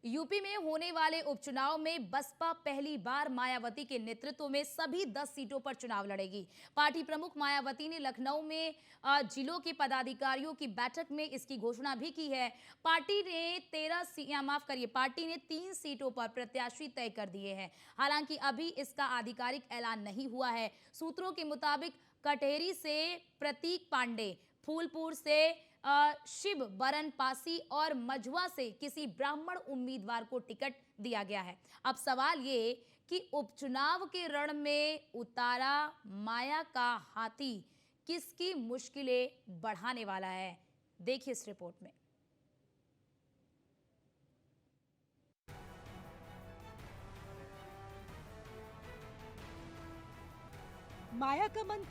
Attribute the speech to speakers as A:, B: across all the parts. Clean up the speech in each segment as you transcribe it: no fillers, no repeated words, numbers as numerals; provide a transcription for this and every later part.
A: UP में होने वाले उपचुनाव में बसपा पहली बार मायावती के नेतृत्व में सभी 10 सीटों पर चुनाव लड़ेगी। पार्टी प्रमुख मायावती ने लखनऊ में जिलों के पदाधिकारियों की बैठक में इसकी घोषणा भी की है। पार्टी ने 3 सीटों पर प्रत्याशी तय कर दिए हैं। हालांकि अभी इसका आधिकारिक ऐलान नहीं हुआ है। सूत्रों के मुताबिक कटेहरी से प्रतीक पांडे, फूलपुर से शिव बरन पासी और मझुआ से किसी ब्राह्मण उम्मीदवार को टिकट दिया गया है। अब सवाल ये कि उपचुनाव के रण में उतारा माया का हाथी किसकी मुश्किलें बढ़ाने वाला है, देखिए इस रिपोर्ट में।
B: माया का मन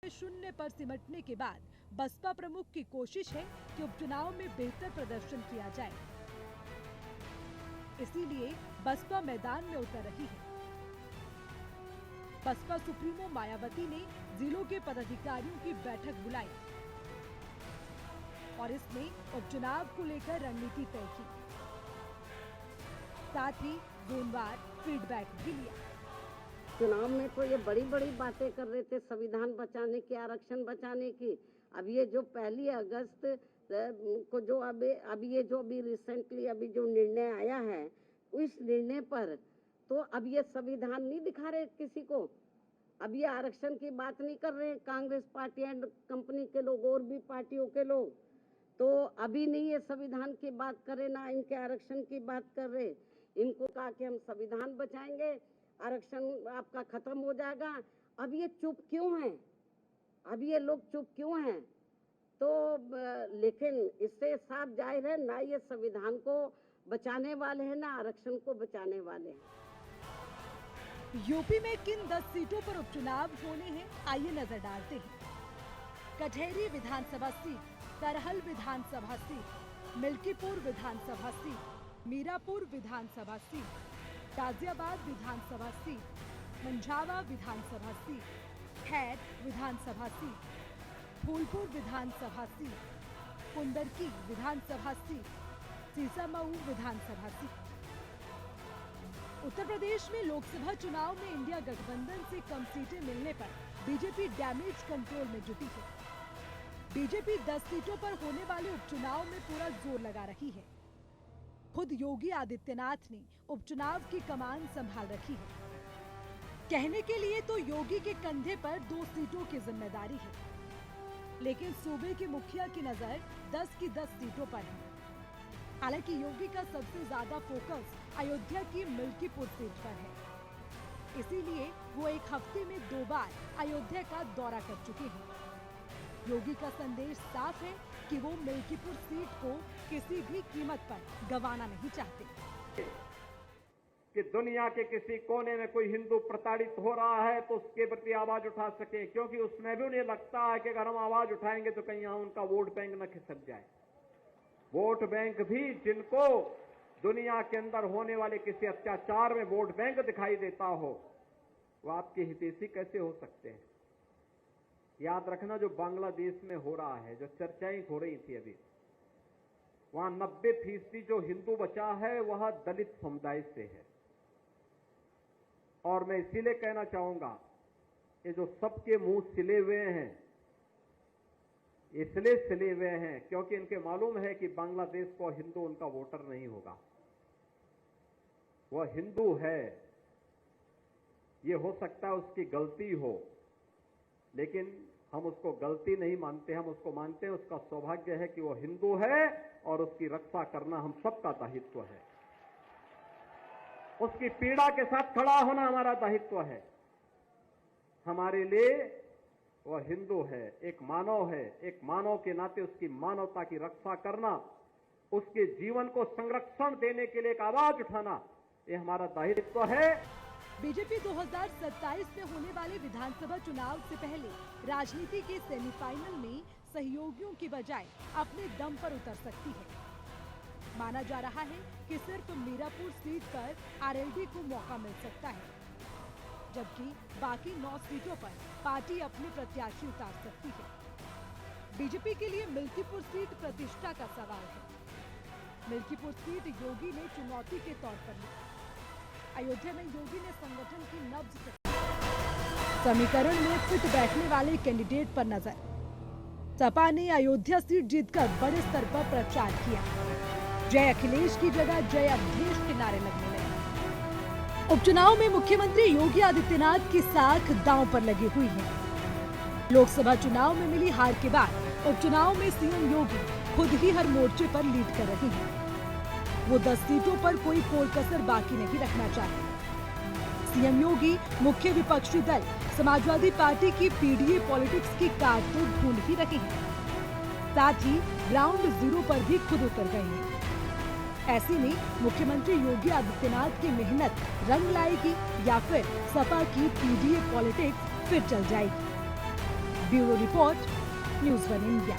B: शून्य पर सिमटने के बाद बसपा प्रमुख की कोशिश है कि उपचुनाव में बेहतर प्रदर्शन किया जाए। इसीलिए बसपा मैदान में उतर रही है। बसपा सुप्रीमो मायावती ने जिलों के पदाधिकारियों की बैठक बुलाई और इसमें उपचुनाव को लेकर रणनीति तय की। साथ ही जोनवार फीडबैक भी लिया।
C: चुनाव में तो ये बड़ी बड़ी बातें कर रहे थे, संविधान बचाने की, आरक्षण बचाने की। अब ये जो 1 अगस्त को जो अभी रिसेंटली अभी जो निर्णय आया है, उस निर्णय पर तो अब ये संविधान नहीं दिखा रहे किसी को। अब ये आरक्षण की बात नहीं कर रहे हैं कांग्रेस पार्टी एंड कंपनी के लोग और भी पार्टियों के लोग। तो अभी नहीं ये संविधान की बात कर रहे, ना इनके आरक्षण की बात कर रहे। इनको कहा कि हम संविधान बचाएंगे, आरक्षण आपका खत्म हो जाएगा। अब ये चुप क्यों हैं? अब ये लोग चुप क्यों हैं? तो लेकिन इससे साफ जाहिर है, ना ये संविधान को बचाने वाले हैं, ना आरक्षण को बचाने वाले हैं।
B: यूपी में किन 10 सीटों पर उपचुनाव होने हैं, आइए नजर डालते हैं। कटेहरी विधानसभा सीट, करहल विधानसभा सीट, मिल्कीपुर विधानसभा सीट, मीरापुर विधानसभा सीट, गाजियाबाद विधानसभा सीट, मंझावा विधानसभा सीट, खैर विधानसभा सीट, फूलपुर विधानसभा सीट, कुंदरकी विधानसभा सीट, सीसामऊ विधानसभा सीट। उत्तर प्रदेश में लोकसभा चुनाव में इंडिया गठबंधन से कम सीटें मिलने पर बीजेपी डैमेज कंट्रोल में जुटी है। बीजेपी 10 सीटों पर होने वाले उपचुनाव में पूरा जोर लगा रही है। खुद योगी आदित्यनाथ ने उपचुनाव की कमान संभाल रखी है। कहने के लिए तो योगी के कंधे पर 2 सीटों की जिम्मेदारी है, लेकिन सूबे के मुखिया की नजर 10 की 10 सीटों पर है। हालांकि योगी का सबसे ज्यादा फोकस अयोध्या की मिल्कीपुर सीट पर है, इसीलिए वो एक हफ्ते में 2 बार अयोध्या का दौरा कर चुके हैं। योगी का संदेश साफ है कि वो मिल्कीपुर सीट को किसी भी कीमत पर गंवाना नहीं चाहते।
D: कि दुनिया के किसी कोने में कोई हिंदू प्रताड़ित हो रहा है तो उसके प्रति आवाज उठा सके, क्योंकि उसमें भी उन्हें लगता है कि अगर हम आवाज उठाएंगे तो कहीं यहाँ उनका वोट बैंक न खिसक जाए। वोट बैंक भी जिनको दुनिया के अंदर होने वाले किसी अत्याचार में वोट बैंक दिखाई देता हो, वो आपके हितैषी कैसे हो सकते हैं? याद रखना, जो बांग्लादेश में हो रहा है, जो चर्चाएं हो रही थी अभी, वहां 90% जो हिंदू बचा है वह दलित समुदाय से है। और मैं इसीलिए कहना चाहूंगा, ये जो सबके मुंह सिले हुए हैं, इसलिए सिले हुए हैं क्योंकि इनके मालूम है कि बांग्लादेश को हिंदू उनका वोटर नहीं होगा। वह हिंदू है, ये हो सकता है उसकी गलती हो, लेकिन हम उसको गलती नहीं मानते, हम उसको मानते हैं उसका सौभाग्य है कि वो हिंदू है और उसकी रक्षा करना हम सबका दायित्व है। उसकी पीड़ा के साथ खड़ा होना हमारा दायित्व है। हमारे लिए वह हिंदू है, एक मानव है, एक मानव के नाते उसकी मानवता की रक्षा करना, उसके जीवन को संरक्षण देने के लिए एक आवाज उठाना, ये हमारा दायित्व है।
B: बीजेपी 2027 में होने वाले विधानसभा चुनाव से पहले राजनीति के सेमीफाइनल में सहयोगियों की बजाय अपने दम पर उतर सकती है। माना जा रहा है कि सिर्फ मीरापुर सीट पर आरएलडी को मौका मिल सकता है, जबकि बाकी 9 सीटों पर पार्टी अपने प्रत्याशी उतार सकती है। बीजेपी के लिए मिल्कीपुर सीट प्रतिष्ठा का सवाल है। मिल्कीपुर सीट योगी ने चुनौती के तौर पर ली। अयोध्या में योगी ने संगठन की नब्ज समीकरण में फिट बैठने वाले कैंडिडेट पर नजर। सपा ने अयोध्या सीट जीतकर बड़े स्तर पर प्रचार किया। जय अखिलेश की जगह जय अवधेश के नारे लगने लगे। उपचुनाव में मुख्यमंत्री योगी आदित्यनाथ की साख दांव पर लगी हुई है। लोकसभा चुनाव में मिली हार के बाद उपचुनाव में सीएम योगी खुद ही हर मोर्चे पर लीड कर रही हैं। वो 10 सीटों पर कोई कोर कसर बाकी नहीं रखना चाहते। सीएम योगी मुख्य विपक्षी दल समाजवादी पार्टी की पीडीए पॉलिटिक्स की कारतूस ढूंढ ही रहे हैं। साथ ही ग्राउंड जीरो पर भी खुद उतर गए हैं। ऐसे में मुख्यमंत्री योगी आदित्यनाथ की मेहनत रंग लाएगी या फिर सपा की पीडीए पॉलिटिक्स फिर चल जाएगी। Bureau report, news 1 India.